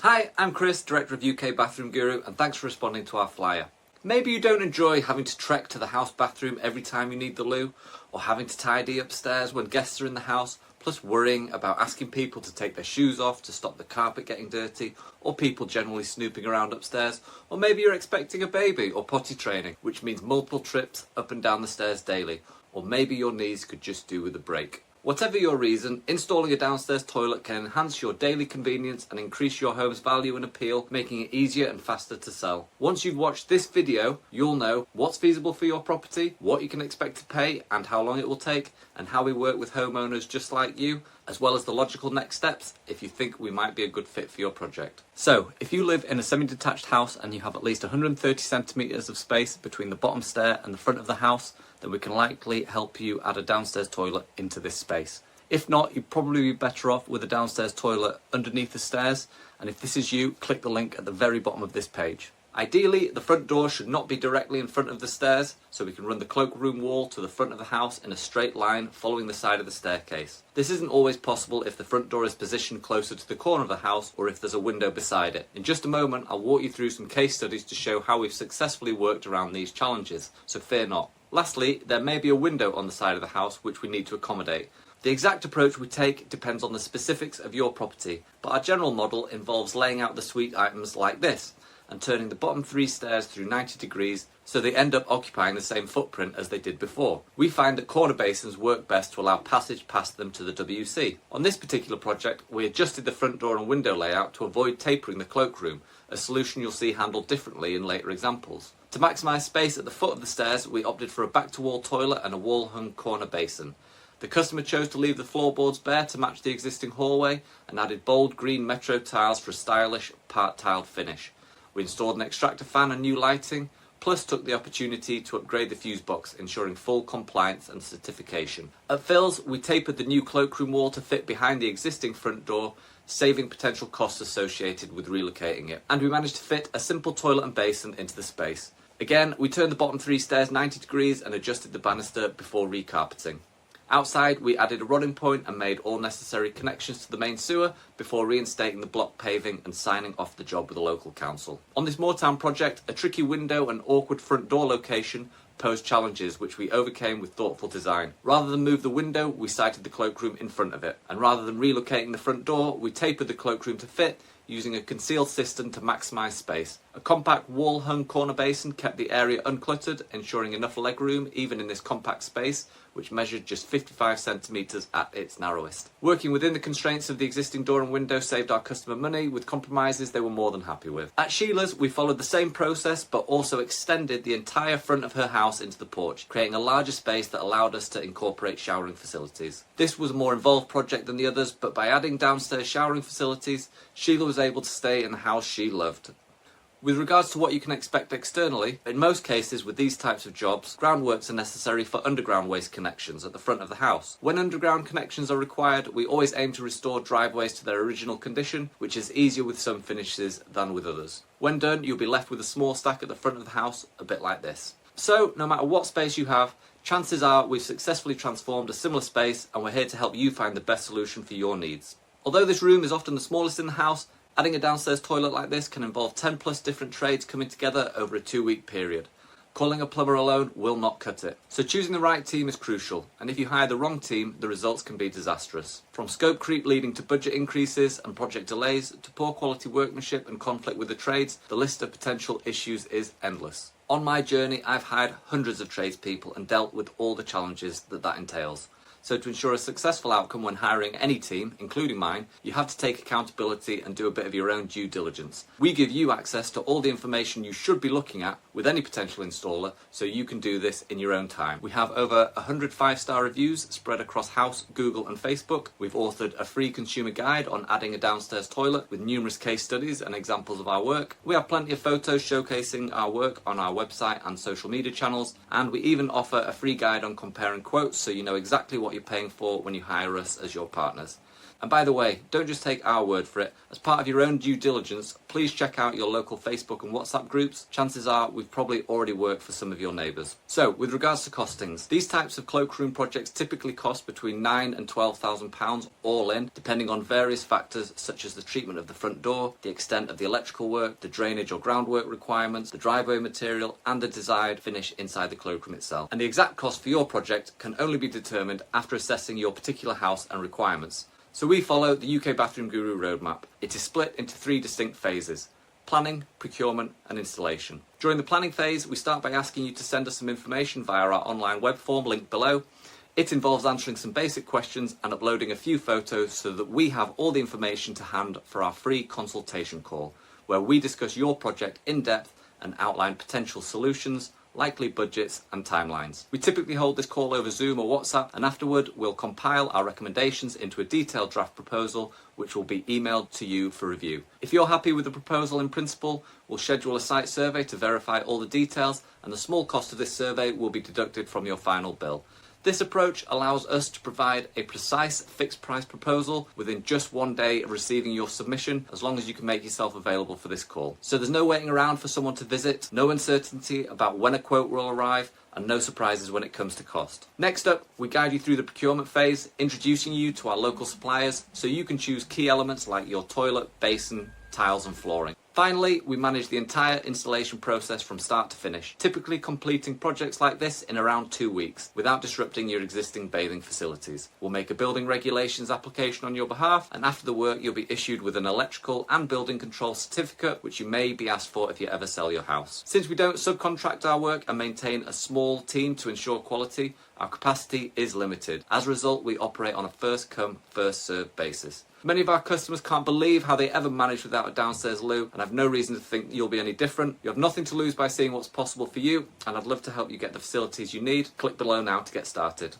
Hi, I'm Chris, Director of UK Bathroom Guru, and thanks for responding to our flyer. Maybe you don't enjoy having to trek to the house bathroom every time you need the loo, or having to tidy upstairs when guests are in the house, plus worrying about asking people to take their shoes off to stop the carpet getting dirty, or people generally snooping around upstairs, or maybe you're expecting a baby or potty training, which means multiple trips up and down the stairs daily, or maybe your knees could just do with a break. Whatever your reason, installing a downstairs toilet can enhance your daily convenience and increase your home's value and appeal, making it easier and faster to sell. Once you've watched this video, you'll know what's feasible for your property, what you can expect to pay and how long it will take, and how we work with homeowners just like you, as well as the logical next steps if you think we might be a good fit for your project. So, if you live in a semi-detached house and you have at least 130 centimetres of space between the bottom stair and the front of the house, then we can likely help you add a downstairs toilet into this space. If not, you'd probably be better off with a downstairs toilet underneath the stairs, and if this is you, click the link at the very bottom of this page. Ideally, the front door should not be directly in front of the stairs, so we can run the cloakroom wall to the front of the house in a straight line following the side of the staircase. This isn't always possible if the front door is positioned closer to the corner of the house or if there's a window beside it. In just a moment, I'll walk you through some case studies to show how we've successfully worked around these challenges, so fear not. Lastly, there may be a window on the side of the house which we need to accommodate. The exact approach we take depends on the specifics of your property, but our general model involves laying out the suite items like this, and turning the bottom 3 stairs through 90 degrees so they end up occupying the same footprint as they did before. We find that corner basins work best to allow passage past them to the WC. On this particular project, we adjusted the front door and window layout to avoid tapering the cloakroom, a solution you'll see handled differently in later examples. To maximise space at the foot of the stairs, we opted for a back-to-wall toilet and a wall-hung corner basin. The customer chose to leave the floorboards bare to match the existing hallway and added bold green metro tiles for a stylish part-tiled finish. We installed an extractor fan and new lighting, plus took the opportunity to upgrade the fuse box, ensuring full compliance and certification. At Phil's, we tapered the new cloakroom wall to fit behind the existing front door, saving potential costs associated with relocating it. And we managed to fit a simple toilet and basin into the space. Again, we turned the bottom 3 stairs 90 degrees and adjusted the banister before recarpeting. Outside, we added a rotting point and made all necessary connections to the main sewer before reinstating the block paving and signing off the job with the local council. On this Moortown project, a tricky window and awkward front door location posed challenges which we overcame with thoughtful design. Rather than move the window, we sited the cloakroom in front of it, and rather than relocating the front door, we tapered the cloakroom to fit, using a concealed cistern to maximise space. A compact wall-hung corner basin kept the area uncluttered, ensuring enough legroom even in this compact space, which measured just 55 centimetres at its narrowest. Working within the constraints of the existing door and window saved our customer money, with compromises they were more than happy with. At Sheila's, we followed the same process, but also extended the entire front of her house into the porch, creating a larger space that allowed us to incorporate showering facilities. This was a more involved project than the others, but by adding downstairs showering facilities, Sheila was able to stay in the house she loved. With regards to what you can expect externally, in most cases with these types of jobs, groundworks are necessary for underground waste connections at the front of the house. When underground connections are required, we always aim to restore driveways to their original condition, which is easier with some finishes than with others. When done, you'll be left with a small stack at the front of the house, a bit like this. So, no matter what space you have, chances are we've successfully transformed a similar space, and we're here to help you find the best solution for your needs. Although this room is often the smallest in the house, adding a downstairs toilet like this can involve 10 plus different trades coming together over a 2-week period. Calling a plumber alone will not cut it. So choosing the right team is crucial, and if you hire the wrong team, the results can be disastrous. From scope creep leading to budget increases and project delays, to poor quality workmanship and conflict with the trades, the list of potential issues is endless. On my journey, I've hired hundreds of tradespeople and dealt with all the challenges that entails. So to ensure a successful outcome when hiring any team, including mine, you have to take accountability and do a bit of your own due diligence. We give you access to all the information you should be looking at with any potential installer, so you can do this in your own time. We have over 100 5-star reviews spread across House, Google and Facebook. We've authored a free consumer guide on adding a downstairs toilet with numerous case studies and examples of our work. We have plenty of photos showcasing our work on our website and social media channels, and we even offer a free guide on comparing quotes so you know exactly what you're paying for when you hire us as your partners. And by the way, don't just take our word for it. As part of your own due diligence, please check out your local Facebook and WhatsApp groups. Chances are we've probably already worked for some of your neighbours. So, with regards to costings, these types of cloakroom projects typically cost between £9,000 and £12,000 all in, depending on various factors such as the treatment of the front door, the extent of the electrical work, the drainage or groundwork requirements, the driveway material, and the desired finish inside the cloakroom itself. And the exact cost for your project can only be determined after assessing your particular house and requirements. So we follow the UK Bathroom Guru roadmap. It is split into 3 distinct phases: planning, procurement and installation. During the planning phase, we start by asking you to send us some information via our online web form linked below. It involves answering some basic questions and uploading a few photos so that we have all the information to hand for our free consultation call, where we discuss your project in depth and outline potential solutions, likely budgets and timelines. We typically hold this call over Zoom or WhatsApp, and afterward we'll compile our recommendations into a detailed draft proposal which will be emailed to you for review. If you're happy with the proposal in principle, we'll schedule a site survey to verify all the details, and the small cost of this survey will be deducted from your final bill. This approach allows us to provide a precise fixed price proposal within just 1 day of receiving your submission, as long as you can make yourself available for this call. So there's no waiting around for someone to visit, no uncertainty about when a quote will arrive, and no surprises when it comes to cost. Next up, we guide you through the procurement phase, introducing you to our local suppliers so you can choose key elements like your toilet, basin, tiles and flooring. Finally, we manage the entire installation process from start to finish, typically completing projects like this in around 2 weeks without disrupting your existing bathing facilities. We'll make a building regulations application on your behalf, and after the work you'll be issued with an electrical and building control certificate, which you may be asked for if you ever sell your house. Since we don't subcontract our work and maintain a small team to ensure quality, our capacity is limited. As a result, we operate on a first come, first served basis. Many of our customers can't believe how they ever managed without a downstairs loo, and I've no reason to think you'll be any different. You have nothing to lose by seeing what's possible for you, and I'd love to help you get the facilities you need. Click below now to get started.